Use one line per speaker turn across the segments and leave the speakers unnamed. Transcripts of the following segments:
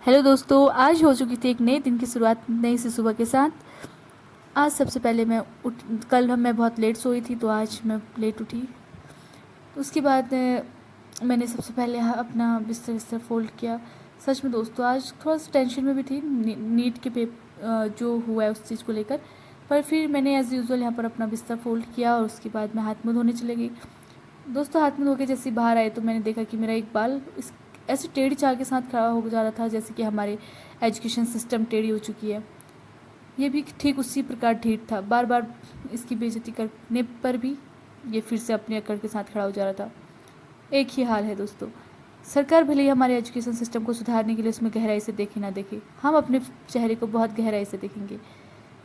Hello दोस्तों, आज हो चुकी थी एक नए दिन की शुरुआत नई सी सुबह के साथ। आज सबसे पहले कल मैं बहुत लेट सोई थी, तो आज मैं लेट उठी। उसके बाद मैंने सबसे पहले अपना बिस्तर बिस्तर फोल्ड किया। सच में दोस्तों, आज थोड़ा सा टेंशन में भी थी नीट के जो हुआ है उस चीज़ को लेकर। पर फिर मैंने एज़ यूज़ुअल यहाँ पर अपना बिस्तर फोल्ड किया और उसके बाद मैं हाथ मुँह धोने चले गई। दोस्तों, हाथ मुँह धो के जैसे बाहर आए तो मैंने देखा कि मेरा एक बाल ऐसे टेढ़ी चाल के साथ खड़ा हो जा रहा था, जैसे कि हमारे एजुकेशन सिस्टम टेढ़ी हो चुकी है। ये भी ठीक उसी प्रकार ढीठ था। बार बार इसकी बेइज्जती करने पर भी ये फिर से अपने अकड़ के साथ खड़ा हो जा रहा था। एक ही हाल है दोस्तों। सरकार भले ही हमारे एजुकेशन सिस्टम को सुधारने के लिए उसमें गहराई से देखे ना देखे, हम अपने चेहरे को बहुत गहराई से देखेंगे।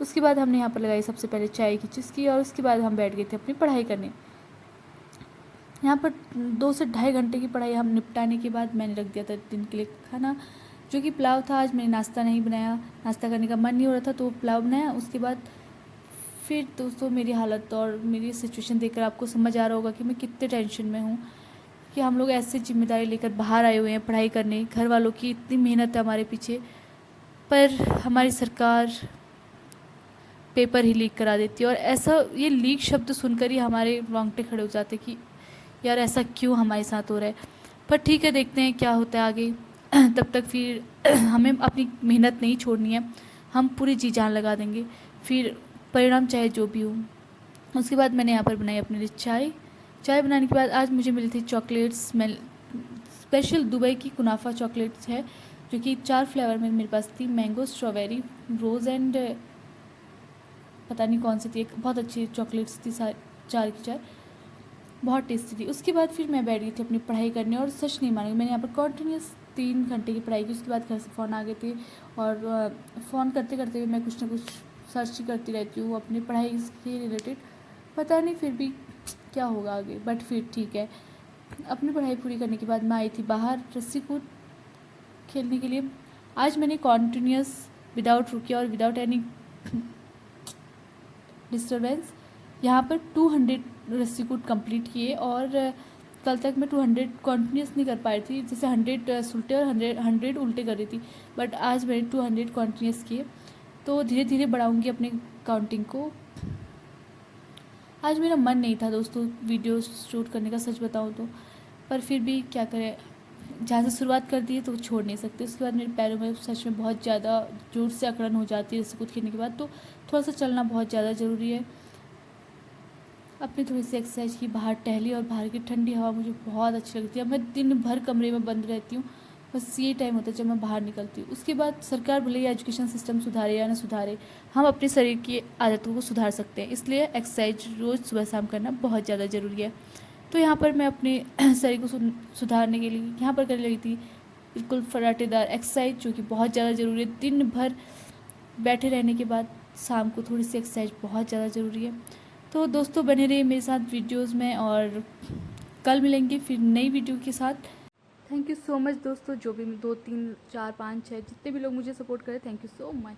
उसके बाद हमने यहाँ पर लगाई सबसे पहले चाय की चुस्की और उसके बाद हम बैठ गए थे अपनी पढ़ाई करने। यहाँ पर 2 से ढाई घंटे की पढ़ाई हम निपटाने के बाद मैंने रख दिया था दिन के लिए खाना, जो कि पुलाव था। आज मैंने नाश्ता नहीं बनाया, नाश्ता करने का मन नहीं हो रहा था, तो पुलाव बनाया। उसके बाद फिर दोस्तों, मेरी हालत और मेरी सिचुएशन देखकर आपको समझ आ रहा होगा कि मैं कितने टेंशन में हूँ, कि हम लोग ऐसे जिम्मेदारी लेकर बाहर आए हुए हैं पढ़ाई करने। घर वालों की इतनी मेहनत है हमारे पीछे, पर हमारी सरकार पेपर ही लीक करा देती है। और ऐसा ये लीक शब्द सुनकर ही हमारे रोंगटे खड़े हो जाते कि यार ऐसा क्यों हमारे साथ हो रहा है। पर ठीक है, देखते हैं क्या होता है आगे। तब तक फिर हमें अपनी मेहनत नहीं छोड़नी है, हम पूरी जी जान लगा देंगे, फिर परिणाम चाहे जो भी हो। उसके बाद मैंने यहाँ पर बनाई अपने लिए चाय। चाय बनाने के बाद आज मुझे मिली थी चॉकलेट्स। मैं स्पेशल दुबई की कुनाफा चॉकलेट्स है, जो कि 4 फ्लेवर में मेरे पास थी, मैंगो, स्ट्रॉबेरी, रोज़ एंड पता नहीं कौन सी थी। एक बहुत अच्छी चॉकलेट्स थी, 4 की 4, बहुत टेस्टी थी। उसके बाद फिर मैं बैठ गई थी अपनी पढ़ाई करने, और सच नहीं मानेंगे, मैंने यहाँ पर कॉन्टीन्यूस 3 घंटे की पढ़ाई की। उसके बाद घर से फ़ोन आ गए थे, और फ़ोन करते करते हुए मैं कुछ ना कुछ सर्च ही करती रहती हूँ अपनी पढ़ाई के रिलेटेड। पता नहीं फिर भी क्या होगा आगे, बट फिर ठीक है। अपनी पढ़ाई पूरी करने के बाद मैं आई थी बाहर रस्सी कूद खेलने के लिए। आज मैंने कॉन्टीन्यूस विदाउट रुके और विदाउट एनी डिस्टर्बेंस यहाँ पर 200 रस्सी कूद कंप्लीट किए। और कल तक मैं 200 कॉन्टिन्यूस नहीं कर पाई थी, जैसे 100 सुलटे और 100 उल्टे कर रही थी, बट आज मैंने 200 कॉन्टिन्यूस किए। तो धीरे धीरे बढ़ाऊँगी अपनी काउंटिंग को। आज मेरा मन नहीं था दोस्तों वीडियो शूट करने का, सच बताऊँ तो, पर फिर भी क्या करें, जहाँ से शुरुआत कर दी है तो छोड़ नहीं सकते। उसके बाद मेरे पैरों में सच में बहुत ज़्यादा जोर से अकड़न हो जाती है रस्सी कूद खेलने के बाद, तो थोड़ा सा चलना बहुत ज़्यादा ज़रूरी है। अपनी थोड़ी सी एक्सरसाइज की, बाहर टहली, और बाहर की ठंडी हवा मुझे बहुत अच्छी लगती है। मैं दिन भर कमरे में बंद रहती हूँ, बस ये टाइम होता है जब मैं बाहर निकलती हूँ। उसके बाद सरकार भले ही एजुकेशन सिस्टम सुधारे या ना सुधारे, हम अपने शरीर की आदतों को सुधार सकते हैं। इसलिए एक्सरसाइज रोज़ सुबह शाम करना बहुत ज़्यादा ज़रूरी है। तो यहाँ पर मैं अपने शरीर को सुधारने के लिए यहाँ पर करने लगी थी बिल्कुल फराटेदार एक्सरसाइज, जो कि बहुत ज़्यादा ज़रूरी है। दिन भर बैठे रहने के बाद शाम को थोड़ी सी एक्सरसाइज बहुत ज़्यादा ज़रूरी है। तो दोस्तों, बने रहिए मेरे साथ वीडियोस में, और कल मिलेंगे फिर नई वीडियो के साथ। थैंक यू सो मच दोस्तों, जो भी 2 3 4 5 6 जितने भी लोग मुझे सपोर्ट करें, थैंक यू सो मच।